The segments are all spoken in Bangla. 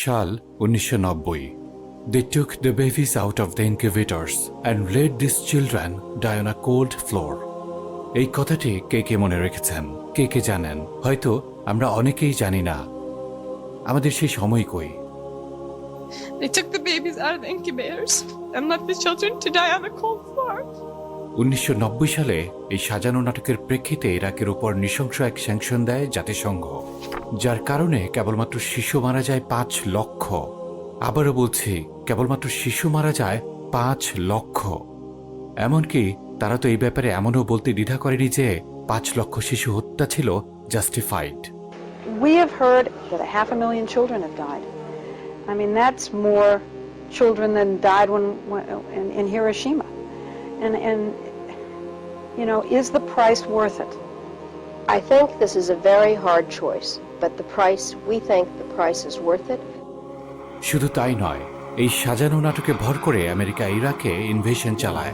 সাল 1990। They took the babies out of the incubators and let these children die on a cold floor. এই কথাটি কে কে মনে রেখেছেন, কে কে জানেন? হয়তো আমরা অনেকেই জানি না। আমাদের সেই সময় কই? They took the babies out of the incubators and left the children to die on the cold floor. 1990 সালে এই সাজানো নাটকের প্রেক্ষিতে ইরাকের উপর নৃশংস এক স্যাংশন দেয় জাতিসংঘ, যার কারণে কেবলমাত্র শিশু মারা যায় 5 লক্ষ। আবারও বলছি, কেবলমাত্র শিশু মারা যায় 5 লক্ষ। এমনকি তারা তো এই ব্যাপারে এমনও বলতে দ্বিধা করেনি যে 5 লক্ষ শিশু হত্যা ছিল justified. We have heard that 500,000 children have died. I mean, that's more children than died in Hiroshima. And you know, is the price worth it? I think this is a very hard choice, but we think the price is worth it. শুধু তাই নয়, এই সাজানো নাটকে ভর করে আমেরিকা ইরাকে ইনভেশন চালায়।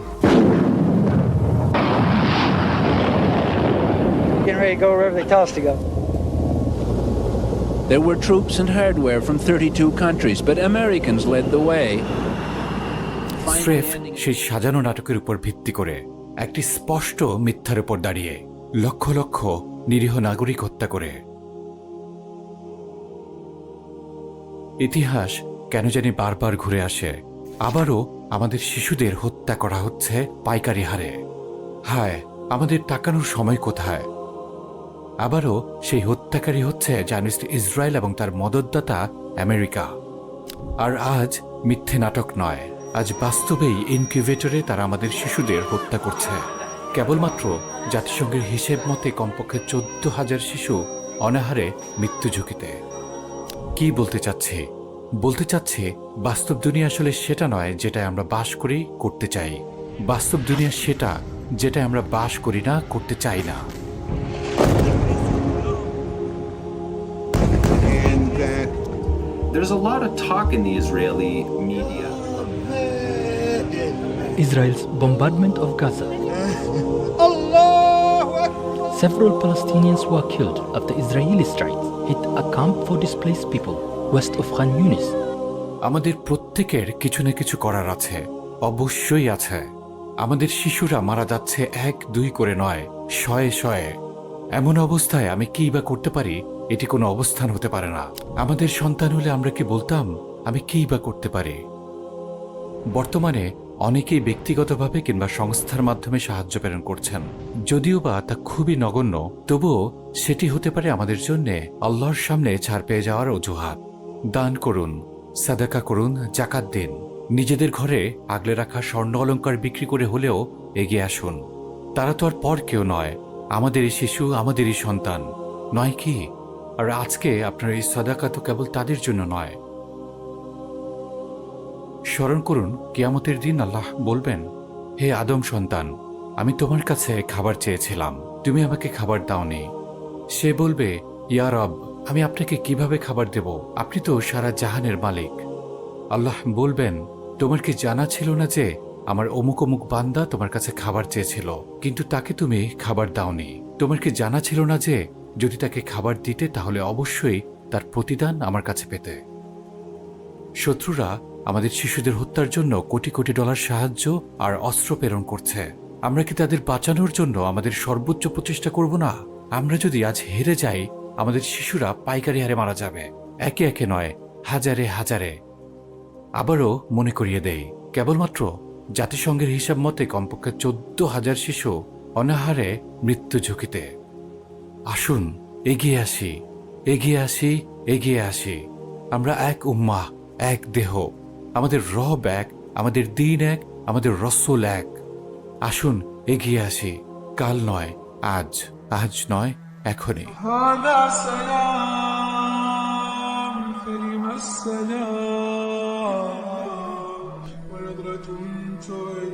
Getting ready to go wherever they tell us to go. There were troops and hardware from 32 countries, but Americans led the way. স্রেফ সেই সাজানো নাটকের উপর ভিত্তি করে, একটি স্পষ্ট মিথ্যার উপর দাঁড়িয়ে, লক্ষ লক্ষ নিরীহ নাগরিক হত্যা করে। ইতিহাস কেন জানি বারবার ঘুরে আসে। আবারও আমাদের শিশুদের হত্যা করা হচ্ছে পাইকারি হারে। হায়, আমাদের তাকানোর সময় কোথায়? আবারও সেই হত্যাকারী হচ্ছে জায়নিস্ট ইসরায়েল এবং তার মদতদাতা আমেরিকা। আর আজ মিথ্যে নাটক নয়, আজ বাস্তবেই ইনকিউবেটরে তারা আমাদের শিশুদের হত্যা করছে। কেবলমাত্র জাতিসংঘের হিসেব মতে কমপক্ষে 14,000 শিশু অনাহারে মৃত্যু ঝুঁকিতে। কি বলতে চাচ্ছি? বলতে চাচ্ছি, বাস্তব দুনিয়া আসলে সেটা নয় যেটায় আমরা বাস করি, করতে চাই। বাস্তব দুনিয়া সেটা যেটায় আমরা বাস করি না, করতে চাই না। There's a lot of talk in the Israeli media. Israel's bombardment of Gaza. Several Palestinians were killed after Israeli strikes hit a camp for displaced people west of Khan Yunis. আমাদের প্রত্যেকের কিছু না কিছু করার আছে, অবশ্যই আছে। আমাদের শিশুরা মারা যাচ্ছে 1-2 করে নয়, শয়ে শয়ে। এমন অবস্থায় আমি কি বা করতে পারি? এটি কোনো অবস্থান হতে পারে না। আমাদের সন্তান হলে আমরা কি বলতাম, আমি কি বা করতে পারি? বর্তমানে অনেকেই ব্যক্তিগতভাবে কিংবা সংস্থার মাধ্যমে সাহায্য প্রেরণ করছেন, যদিও বা তা খুবই নগণ্য, তবুও সেটি হতে পারে আমাদের জন্য আল্লাহর সামনে ছাড় পেয়ে যাওয়ার অজুহাত। দান করুন, সাদাকা করুন, জাকাত দিন। নিজেদের ঘরে আগলে রাখা স্বর্ণ অলংকার বিক্রি করে হলেও এগিয়ে আসুন। তারা তো আর পর কেউ নয়, আমাদেরই শিশু, আমাদেরই সন্তান, নয় কি? আর আজকে আপনার এই সাদাকা তো কেবল তাদের জন্য নয়। স্মরণ করুন, কিয়ামতের দিন আল্লাহ বলবেন, হে আদম সন্তান, আমি তোমার কাছে খাবার চেয়েছিলাম, তুমি আমাকে খাবার দাওনি। সে বলবে, ইয়া রব, আমি আপনাকে কিভাবে খাবার দেব? আপনি তো সারা জাহানের মালিক। আল্লাহ বলবেন, তোমার কি জানা ছিল না যে আমার অমুক অমুক বান্দা তোমার কাছে খাবার চেয়েছিল, কিন্তু তাকে তুমি খাবার দাওনি? তোমার কি জানা ছিল না যে যদি তাকে খাবার দিতে তাহলে অবশ্যই তার প্রতিদান আমার কাছে পেতে? শত্রুরা আমাদের শিশুদের হত্যার জন্য কোটি কোটি ডলার সাহায্য আর অস্ত্র প্রেরণ করছে। আমরা কি তাদের বাঁচানোর জন্য আমাদের সর্বোচ্চ প্রচেষ্টা করব না? আমরা যদি আজ হেরে যাই, আমাদের শিশুরা পাইকারি হারে মারা যাবে, একে একে নয়, হাজারে হাজারে। আবারও মনে করিয়ে দেই, কেবলমাত্র জাতিসংঘের হিসাব মতে কমপক্ষে 14,000 শিশু অনাহারে মৃত্যু ঝুঁকিতে। আসুন এগিয়ে আসি, এগিয়ে আসি, এগিয়ে আসি। আমরা এক উম্মাহ, এক দেহ, আমাদের রব এক, আমাদের দিন এক, আমাদের রসুল এক। আসুন এগিয়ে আসি, কাল নয় আজ, আজ নয় এখনই। ونظرة